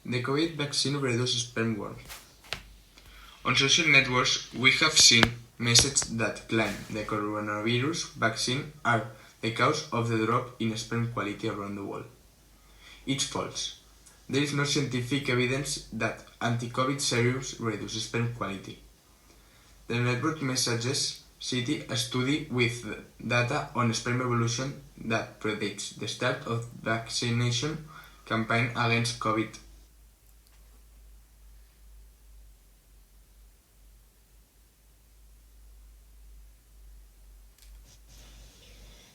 The COVID vaccine reduces sperm worm. On social networks, we have seen messages that claim the coronavirus vaccine are the cause of the drop in sperm quality around the world. It's false. There is no scientific evidence that anti-COVID serums reduce sperm quality. The network messages cite a study with data on sperm evolution that predicts the start of vaccination campaign against COVID.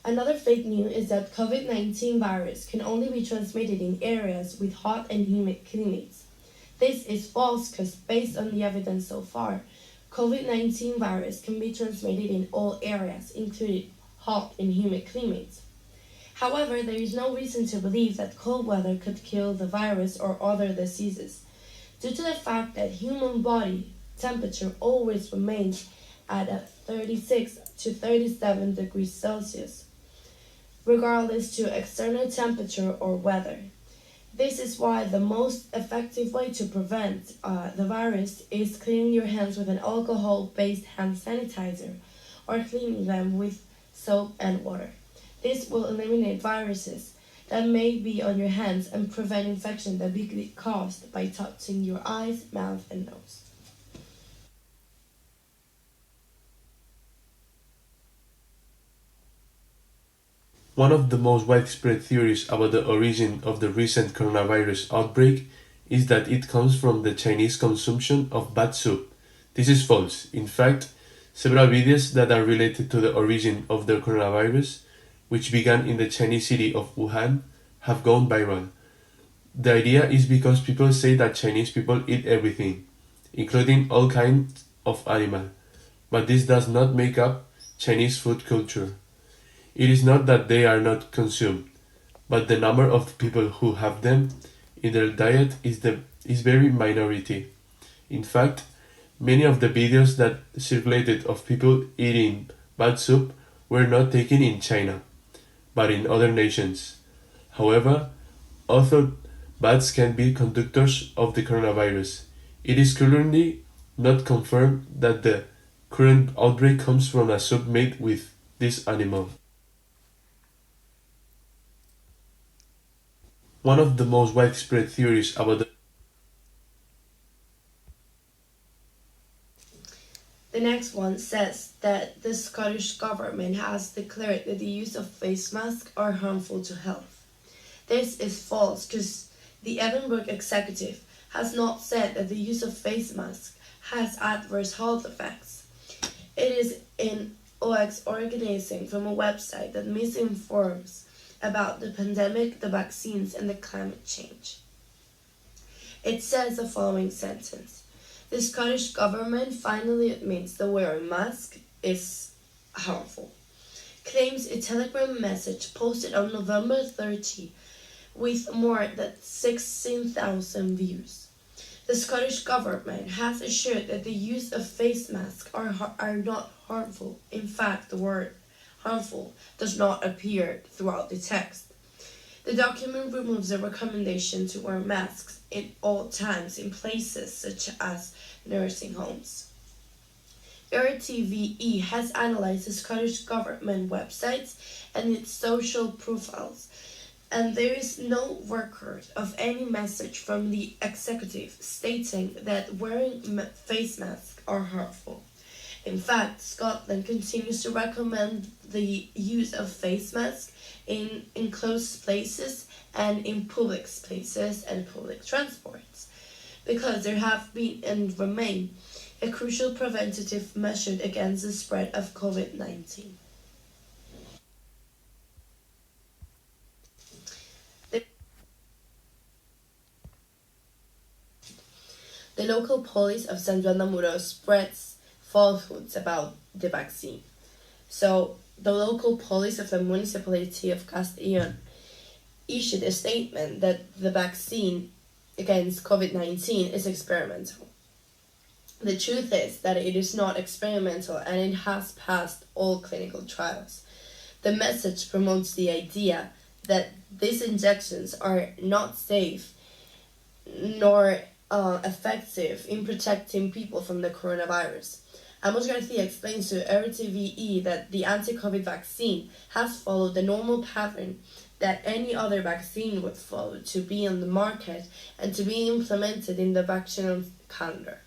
Another fake news is that COVID-19 virus can only be transmitted in areas with hot and humid climates. This is false because based on the evidence so far, COVID-19 virus can be transmitted in all areas, including hot and humid climates. However, there is no reason to believe that cold weather could kill the virus or other diseases, due to the fact that human body temperature always remains at a 36 to 37 degrees Celsius, regardless to external temperature or weather. This is why the most effective way to prevent the virus is cleaning your hands with an alcohol-based hand sanitizer or cleaning them with soap and water. This will eliminate viruses that may be on your hands and prevent infection that may be caused by touching your eyes, mouth, and nose. One of the most widespread theories about the origin of the recent coronavirus outbreak is that it comes from the Chinese consumption of bad soup. This is false. In fact, several videos that are related to the origin of the coronavirus, which began in the Chinese city of Wuhan, have gone viral. The idea is because people say that Chinese people eat everything, including all kinds of animal, but this does not make up Chinese food culture. It is not that they are not consumed, but the number of people who have them in their diet is very minority. In fact, many of the videos that circulated of people eating bad soup were not taken in China, but in other nations. However, although bats can be conductors of the coronavirus, it is currently not confirmed that the current outbreak comes from a soup made with this animal. One of the most widespread theories about The next one says that the Scottish government has declared that the use of face masks are harmful to health. This is false because the Edinburgh executive has not said that the use of face masks has adverse health effects. It is an OX organism from a website that misinforms about the pandemic, the vaccines, and the climate change. It says the following sentence: the Scottish government finally admits that wearing masks is harmful. Claims a Telegram message posted on November 30 with more than 16,000 views. The Scottish government has assured that the use of face masks are not harmful. In fact, the word harmful does not appear throughout the text. The document removes the recommendation to wear masks at all times in places such as nursing homes. RTVE has analyzed the Scottish government websites and its social profiles, and there is no record of any message from the executive stating that wearing face masks are harmful. In fact, Scotland continues to recommend the use of face masks in enclosed places and in public places and public transports, because there have been and remain a crucial preventative measure against the spread of COVID-19. The local police of San Juan de Muro spreads falsehoods about the vaccine. So, the local police of the municipality of Castellon issued a statement that the vaccine against COVID-19 is experimental. The truth is that it is not experimental and it has passed all clinical trials. The message promotes the idea that these injections are not safe nor effective in protecting people from the coronavirus. Amos Garcia explains to RTVE that the anti-COVID vaccine has followed the normal pattern that any other vaccine would follow to be on the market and to be implemented in the vaccination calendar.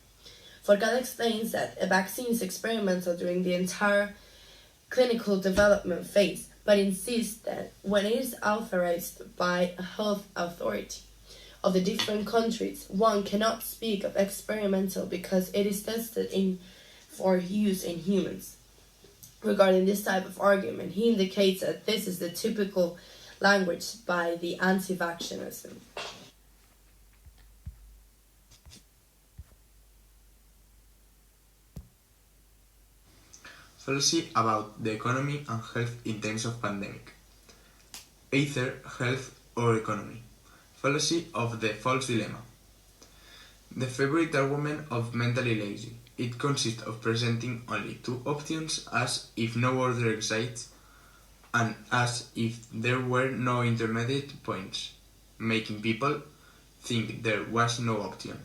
Forcada explains that a vaccine is experimental during the entire clinical development phase, but insists that when it is authorized by a health authority of the different countries, one cannot speak of experimental because it is tested in for use in humans. Regarding this type of argument, he indicates that this is the typical language by the anti-vaccinism. Fallacy about the economy and health in times of pandemic. Either health or economy. Fallacy of the false dilemma. The favorite argument of mentally lazy. It consists of presenting only two options as if no other exists and as if there were no intermediate points, making people think there was no option.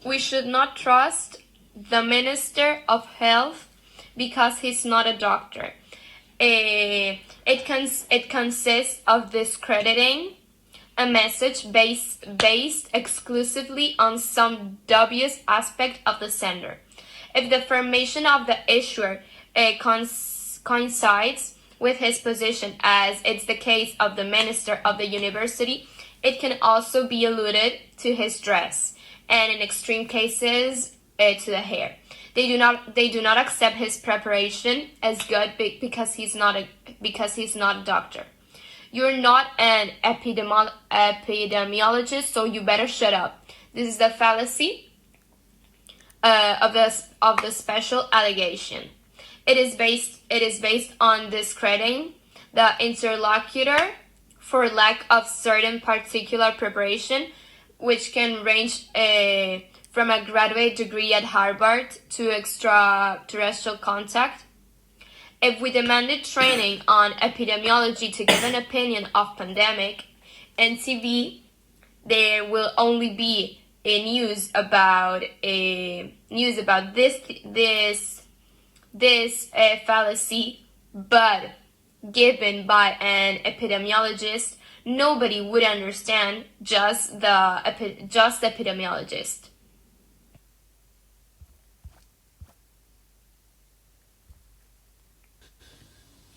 We should not trust the Minister of Health because he's not a doctor. It consists of discrediting a message based exclusively on some dubious aspect of the sender. If the formation of the issuer coincides with his position, as it's the case of the minister of the university, it can also be alluded to his dress, and in extreme cases, to the hair. They do not accept his preparation as good because he's not a doctor. You're not an epidemiologist, so you better shut up. This is the fallacy of the special allegation. It is based on discrediting the interlocutor for lack of certain particular preparation, which can range from a graduate degree at Harvard to extraterrestrial contact. If we demanded training on epidemiology to give an opinion of pandemic and TV, there will only be a news about this fallacy, but given by an epidemiologist, nobody would understand, just the epidemiologist.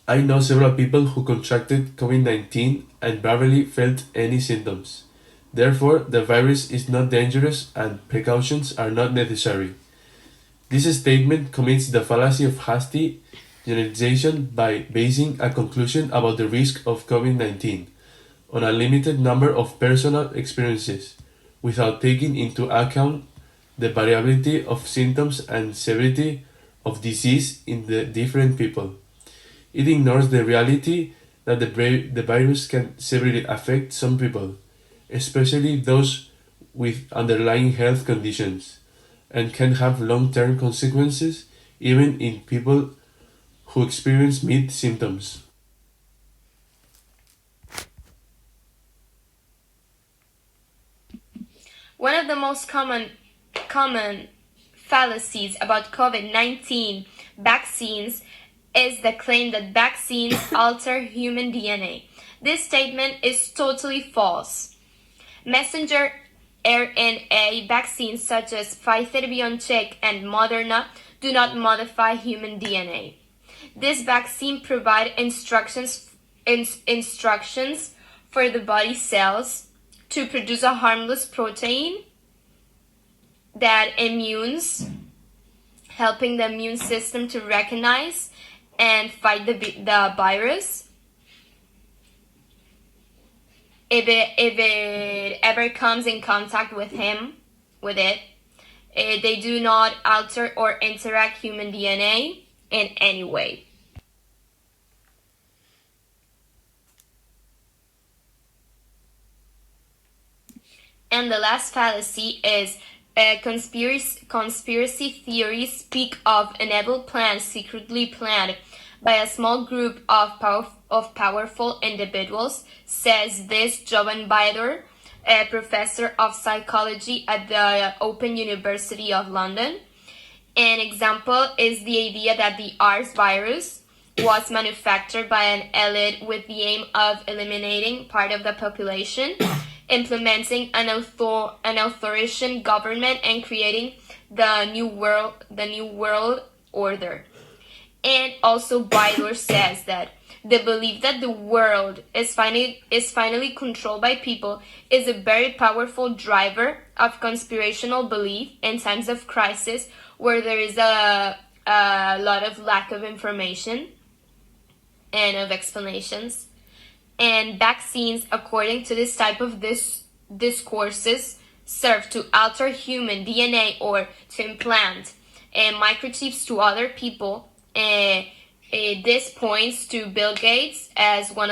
I know several people who contracted COVID-19 and barely felt any symptoms. Therefore, the virus is not dangerous and precautions are not necessary. This statement commits the fallacy of hasty generalization by basing a conclusion about the risk of COVID-19 on a limited number of personal experiences, without taking into account the variability of symptoms and severity of disease in the different people. It ignores the reality that the virus can severely affect some people, especially those with underlying health conditions, and can have long-term consequences even in people who experience mild symptoms. One of the most common fallacies about COVID-19 vaccines is the claim that vaccines alter human DNA. This statement is totally false. Messenger RNA vaccines such as Pfizer-BioNTech and Moderna do not modify human DNA. This vaccine provides instructions for the body cells to produce a harmless protein that helping the immune system to recognize and fight the virus if it ever comes in contact with it. They do not alter or interact human DNA in any way. And the last fallacy is Conspiracy theories speak of an evil plan secretly planned by a small group of powerful individuals, says this Jovan Bidor, a professor of psychology at the Open University of London. An example is the idea that the SARS virus was manufactured by an elite with the aim of eliminating part of the population, implementing an authoritarian government, and creating the new world order. And also Bidor says that the belief that the world is finally controlled by people is a very powerful driver of conspirational belief in times of crisis where there is a lot of lack of information and of explanations. And vaccines, according to this type of discourses, serve to alter human DNA or to implant microchips to other people. This points to Bill Gates as one